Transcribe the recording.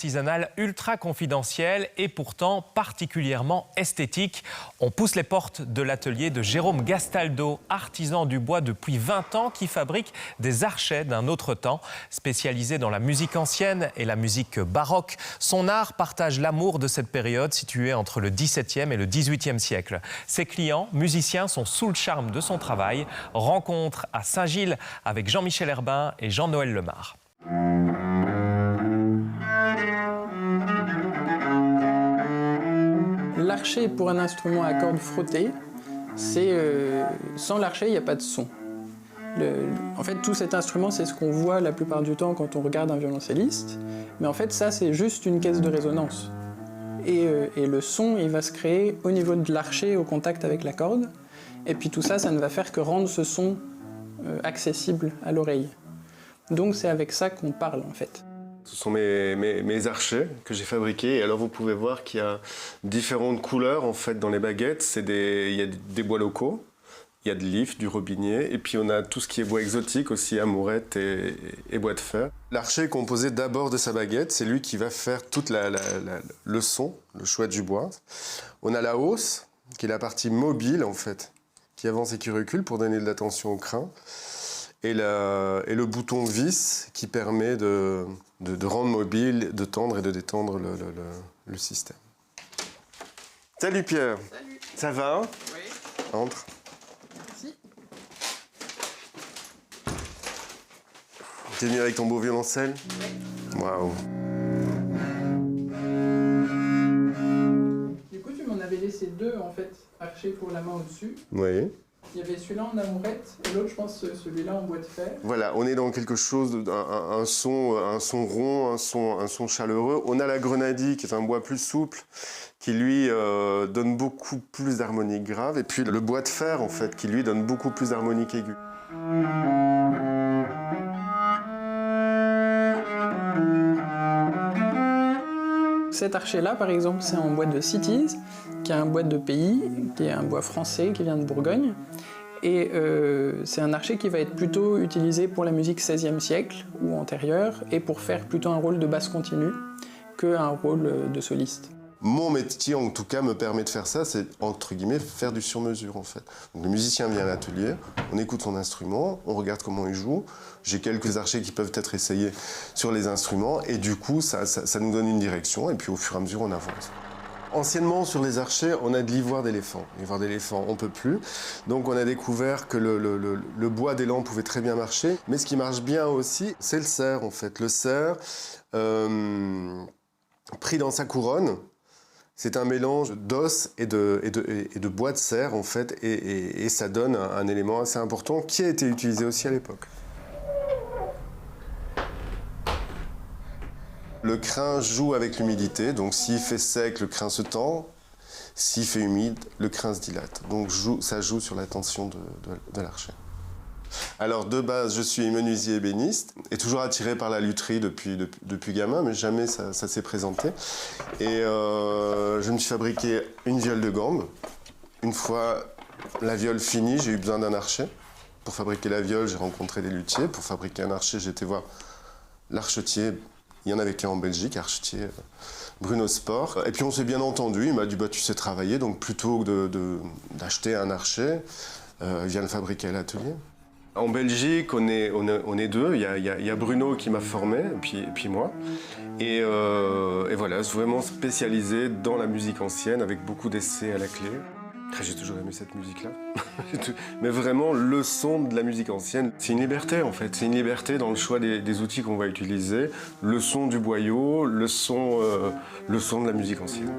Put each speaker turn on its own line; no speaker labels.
artisanal ultra confidentiel et pourtant particulièrement esthétique. On pousse les portes de l'atelier de Jérôme Gastaldo, artisan du bois depuis 20 ans qui fabrique des archets d'un autre temps. Spécialisé dans la musique ancienne et la musique baroque, son art partage l'amour de cette période située entre le XVIIe et le XVIIIe siècle. Ses clients, musiciens, sont sous le charme de son travail. Rencontre à Saint-Gilles avec Jean-Michel Herbin et Jean-Noël Lemare.
L'archet pour un instrument à cordes frottées, c'est sans l'archet, il n'y a pas de son. En fait, tout cet instrument, c'est ce qu'on voit la plupart du temps quand on regarde un violoncelliste. Mais en fait, ça, c'est juste une caisse de résonance. Et le son, il va se créer au niveau de l'archet, au contact avec la corde. Et puis tout ça, ça ne va faire que rendre ce son accessible à l'oreille. Donc c'est avec ça qu'on parle, en fait.
Ce sont mes archets que j'ai fabriqués. Et alors vous pouvez voir qu'il y a différentes couleurs en fait dans les baguettes. Il y a des bois locaux, il y a de l'if, du robinier, et puis on a tout ce qui est bois exotique aussi, amourette et bois de fer. L'archer est composé d'abord de sa baguette. C'est lui qui va faire tout le son, le choix du bois. On a la hausse, qui est la partie mobile en fait, qui avance et qui recule pour donner de la tension au crin. Et le bouton vis qui permet de rendre mobile, de tendre et de détendre le système. Salut Pierre.
Salut.
Ça va?
Oui.
Entre.
Merci.
T'es venu avec ton beau violoncelle?
Oui.
Waouh.
Du coup, tu m'en avais laissé deux, en fait, archers pour la main au-dessus.
Oui.
Il y avait celui-là en amourette et l'autre, je pense, celui-là en bois de fer.
Voilà, on est dans quelque chose, un son rond, un son chaleureux. On a la grenadille, qui est un bois plus souple, qui lui donne beaucoup plus d'harmonique grave. Et puis le bois de fer, en fait, qui lui donne beaucoup plus d'harmonique aiguë.
Cet archer-là, par exemple, c'est en bois de Cities, qui est un bois de pays, qui est un bois français, qui vient de Bourgogne. Et c'est un archer qui va être plutôt utilisé pour la musique XVIe siècle ou antérieure, et pour faire plutôt un rôle de basse continue qu'un rôle de soliste.
Mon métier, en tout cas, me permet de faire ça, c'est, entre guillemets, faire du sur-mesure, en fait. Donc, le musicien vient à l'atelier, on écoute son instrument, on regarde comment il joue. J'ai quelques archers qui peuvent être essayés sur les instruments, et du coup, ça nous donne une direction, et puis au fur et à mesure, on avance. Anciennement, sur les archers, on a de l'ivoire d'éléphant. L'ivoire d'éléphant, on peut plus. Donc, on a découvert que le bois d'élan pouvait très bien marcher. Mais ce qui marche bien aussi, c'est le cerf, en fait. Le cerf, pris dans sa couronne, c'est un mélange d'os et de bois de cerf, en fait, et ça donne un élément assez important qui a été utilisé aussi à l'époque. Le crin joue avec l'humidité, donc s'il fait sec, le crin se tend. S'il fait humide, le crin se dilate. Donc ça joue sur la tension de l'archet. Alors de base, je suis menuisier ébéniste et toujours attiré par la lutherie depuis gamin, mais jamais ça s'est présenté. Et je me suis fabriqué une viole de gambe. Une fois la viole finie, j'ai eu besoin d'un archet. Pour fabriquer la viole, j'ai rencontré des luthiers. Pour fabriquer un archet, j'ai été voir l'archetier. Il y en avait qu'un en Belgique, archetier Bruno Sport. Et puis on s'est bien entendu, il m'a dit bah, tu sais travailler, donc plutôt que d'acheter un archet, viens le fabriquer à l'atelier. En Belgique, on est deux, il y a Bruno qui m'a formé, et puis moi. Et voilà, c'est vraiment spécialisé dans la musique ancienne, avec beaucoup d'essais à la clé. J'ai toujours aimé cette musique-là. Mais vraiment, le son de la musique ancienne, c'est une liberté en fait. C'est une liberté dans le choix des outils qu'on va utiliser. Le son du boyau, le son de la musique ancienne.